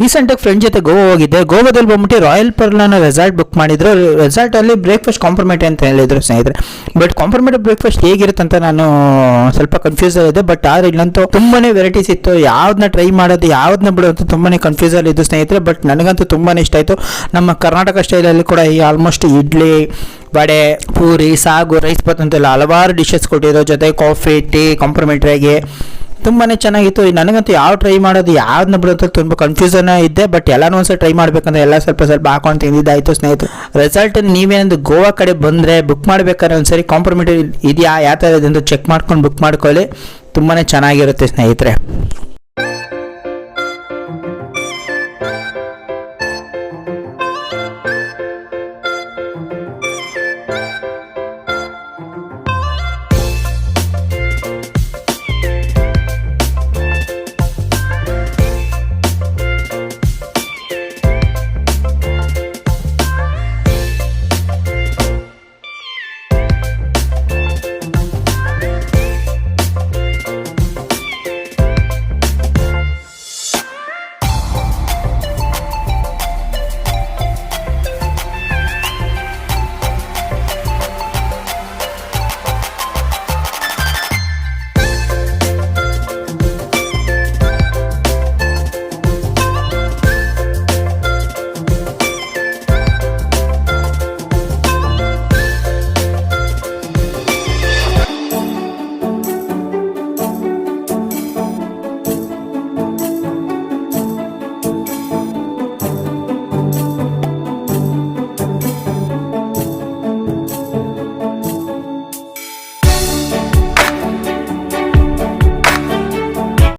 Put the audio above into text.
ರೀಸೆಂಟಾಗಿ ಫ್ರೆಂಡ್ ಜೊತೆ ಗೋವಾ ಹೋಗಿದ್ದೆ. ಗೋವಾದಲ್ಲಿ ಬಂದ್ಬಿಟ್ಟು ರಾಯಲ್ ಪರ್ಲಾನ ರೆಸಾರ್ಟ್ ಬುಕ್ ಮಾಡಿದ್ರು. ರೆಸಾರ್ಟಲ್ಲಿ ಬ್ರೇಕ್ಫಾಸ್ಟ್ ಕಾಂಪ್ರಮೈಟ್ ಅಂತ ಹೇಳಿದ್ರು ಸ್ನೇಹಿತರೆ. ಬಟ್ ಕಾಂಪ್ರಮೈಟ್ ಬ್ರೇಕ್ಫಾಸ್ಟ್ ಹೇಗಿರುತ್ತೆ ಅಂತ ನಾನು ಸ್ವಲ್ಪ ಕನ್ಫ್ಯೂಸ್ ಆಗಿದೆ. ಬಟ್ ಆದರೆ ಇಲ್ಲಂತೂ ತುಂಬಾ ವೆರೈಟೀಸ್ ಇತ್ತು. ಯಾವ್ದನ್ನ ಟ್ರೈ ಮಾಡೋದು ಯಾವ್ದನ್ನ ಬಿಡೋದು ತುಂಬಾ ಕನ್ಫ್ಯೂಸ್ ಆಗಿದ್ದು ಸ್ನೇಹಿತರೆ. ಬಟ್ ನನಗಂತೂ ತುಂಬಾ ಇಷ್ಟ ಆಯಿತು. ನಮ್ಮ ಕರ್ನಾಟಕ ಸ್ಟೈಲಲ್ಲಿ ಕೂಡ ಈ ಆಲ್ಮೋಸ್ಟ್ ಇಡ್ಲಿ, ವಡೆ, ಪೂರಿ, ಸಾಗು, ರೈಸ್ ಬಾತ್ ಅಂತೆಲ್ಲ ಹಲವಾರು ಡಿಶಸ್ ಕೊಟ್ಟಿದ್ರು. ಜೊತೆ ಕಾಫಿ, ಟೀ ಕಾಂಪ್ರಮೈಟ್ರಿಯಾಗಿ ತುಂಬಾ ಚೆನ್ನಾಗಿತ್ತು. ನನಗಂತೂ ಯಾವ ಟ್ರೈ ಮಾಡೋದು ಯಾವ್ದನ್ನ ಬಿಡೋದು ತುಂಬ ಕನ್ಫ್ಯೂಸನ್ ಇದ್ದೆ. ಬಟ್ ಎಲ್ಲನೂ ಒಂದ್ಸಲ ಟ್ರೈ ಮಾಡ್ಬೇಕಂದ್ರೆ ಎಲ್ಲ ಸ್ವಲ್ಪ ಸ್ವಲ್ಪ ಹಾಕೊಂಡು ತಿಂದಿದ್ದಾಯಿತು ಸ್ನೇಹಿತರೆ. ರೆಸಾರ್ಟ್ ನೀವೇನಂದು ಗೋವಾ ಕಡೆ ಬಂದರೆ ಬುಕ್ ಮಾಡ್ಬೇಕಾದ್ರೆ ಒಂದ್ಸರಿ ಕಾಂಪ್ರಮೈಟ್ ಇದೆಯಾ ಯಾವ ಥರ ಇದೆ ಅಂತ ಚೆಕ್ ಮಾಡ್ಕೊಂಡು ಬುಕ್ ಮಾಡ್ಕೊಳ್ಳಿ. ತುಂಬಾ ಚೆನ್ನಾಗಿರುತ್ತೆ ಸ್ನೇಹಿತರೆ.